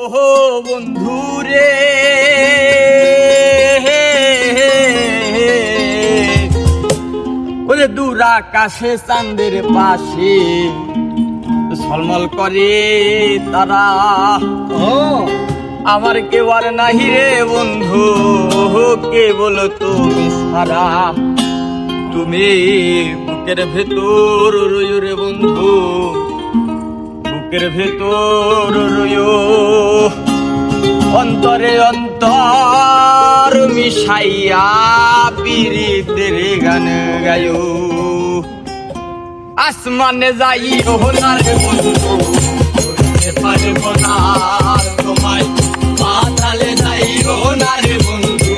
ওহো বন্ধুরে ওরে দূর আকাশে চাঁদের পাশে ঝলমল করে তারা। আমার কেউ আর নাহি রে বন্ধু, কেবল তুমি ছাড়া। তুমি বুকের ভেতর রইও রে বন্ধু, বুকের ভেতর রইও। অন্তরে অন্তর মিশাইয়া পীড়িতের গান গায়ো। আসমানে যাইও না রে বন্ধু, উড়তে পারবো না তোমায়। পাতালে যাইও না রে বন্ধু,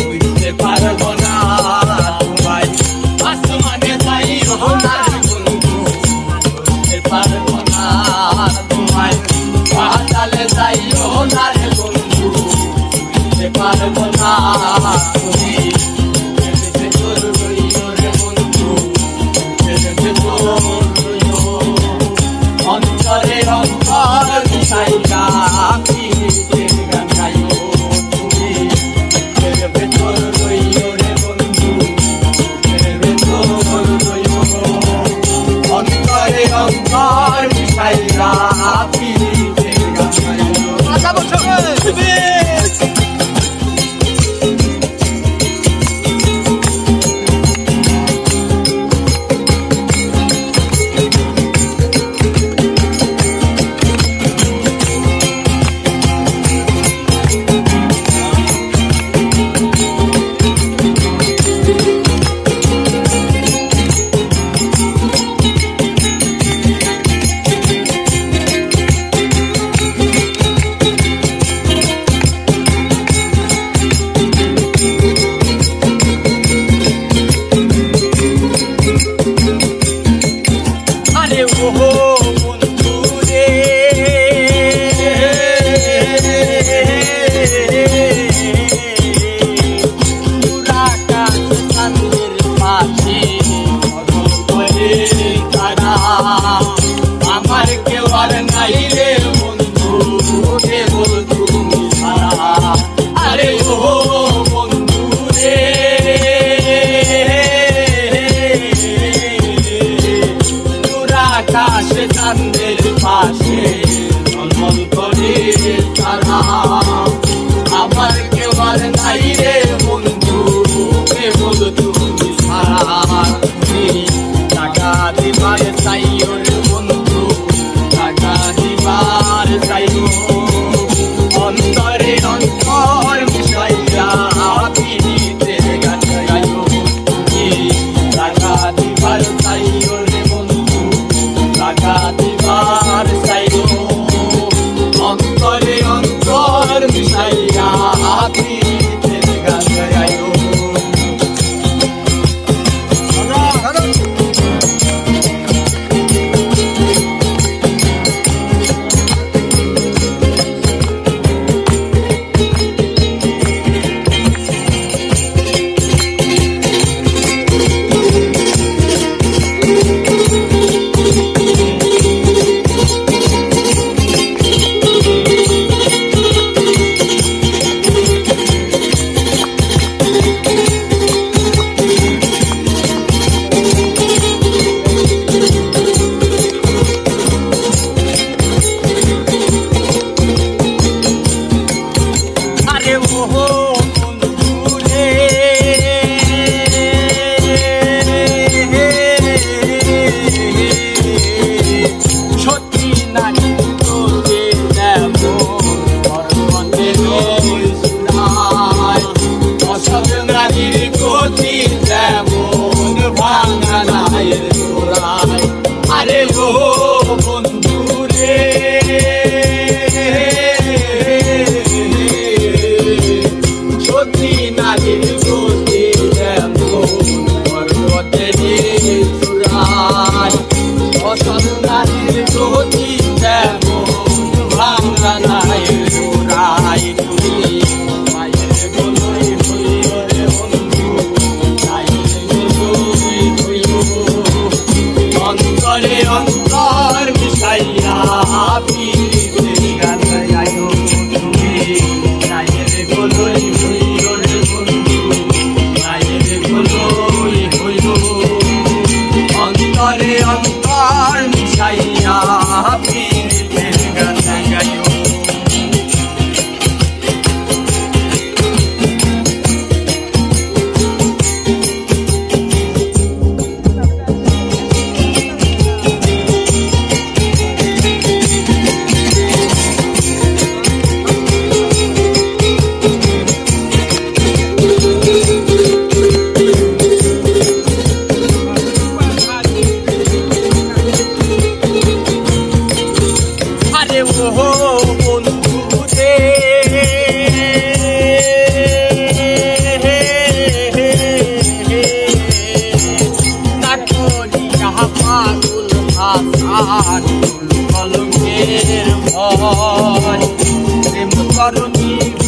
উড়তে পারবো না তোমায়। আসমানে যাইও না রে বন্ধু, উড়তে পারবো না তোমায়। পাতালে যাইও না রে বন্ধু, উড়তে পারবো না তুমি। অন্তরে অন্তর মিশাইয়া পীড়িতের গান গাইও তুমি। বুকের ভেতর রইও রে বন্ধু, বুকের ভেতর রইও। অন্তরে অন্তর মিশাইয়া পীড়িতের গান গাইও। ওহো বন্ধুরে দূর আকাশ চাঁদের পাশে ঝলমল করে তারা। আমার কেউ আর নাই রে বন্ধু, কেবল তুমি ছাড়া। আরে ওহো বন্ধুরে আকাশে চাঁদের পাশে ঝলমল করে তারা। আমার কেউ আর নাই রে বন্ধু, কেবল তুমি ছাড়া। তুমি টাকা দিবার চাইও রে বন্ধু, টাকা দিবার চাইও। অন্তরে অন্তর মিশাইয়া পীড়িতের গান গাইও তুমি। টাকা দিবার চাইও রে বন্ধু, টাকা দিবার চাইও। অন্তরে অন্তর মিশাইয়া পীড়িতের গান গাইও।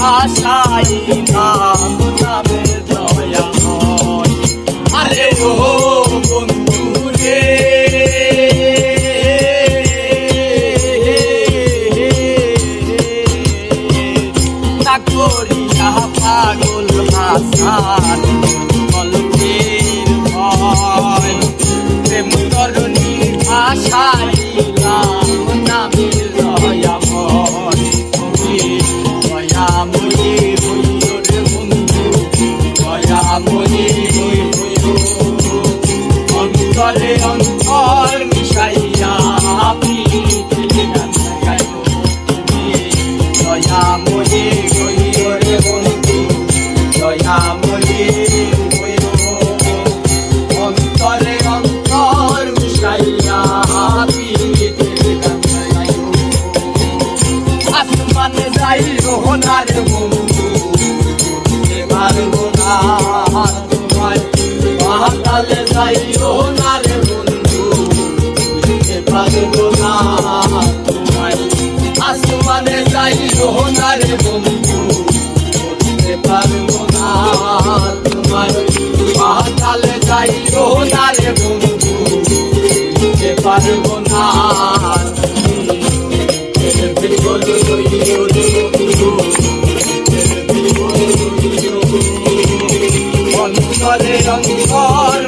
ভাসাইলাম নামের দয়াময়। আরে ও বন্ধু রে, না করিয়া পাগল ভাষার কল্পের ভয়। প্রেম তরণী ভাসাইলাম নামের দয়াময়। দয়াময়ী হইও রে বন্ধু, দয়াময়ী হইও, অন্তরে অন্তর মিশাইয়া প্রীতির গান গাইও। দয়াময়ী হইও রে বন্ধু, দয়াময়ী হইও, অন্তরে অন্তর মিশাইয়া প্রীতির গান গাইও। আসমানে যাইও না রে বন্ধু, বুঝতে পারবো না তোমায়। পাতালে যাইও না রে বন্ধু, বুঝতে পারবো না তোমায়। আসমানে যাইও না রে বন্ধু, বুঝতে পারবো না তোমায়। পাতালে যাইও না রে বন্ধু, বুঝতে পারবো না। অন্তরে অন্তর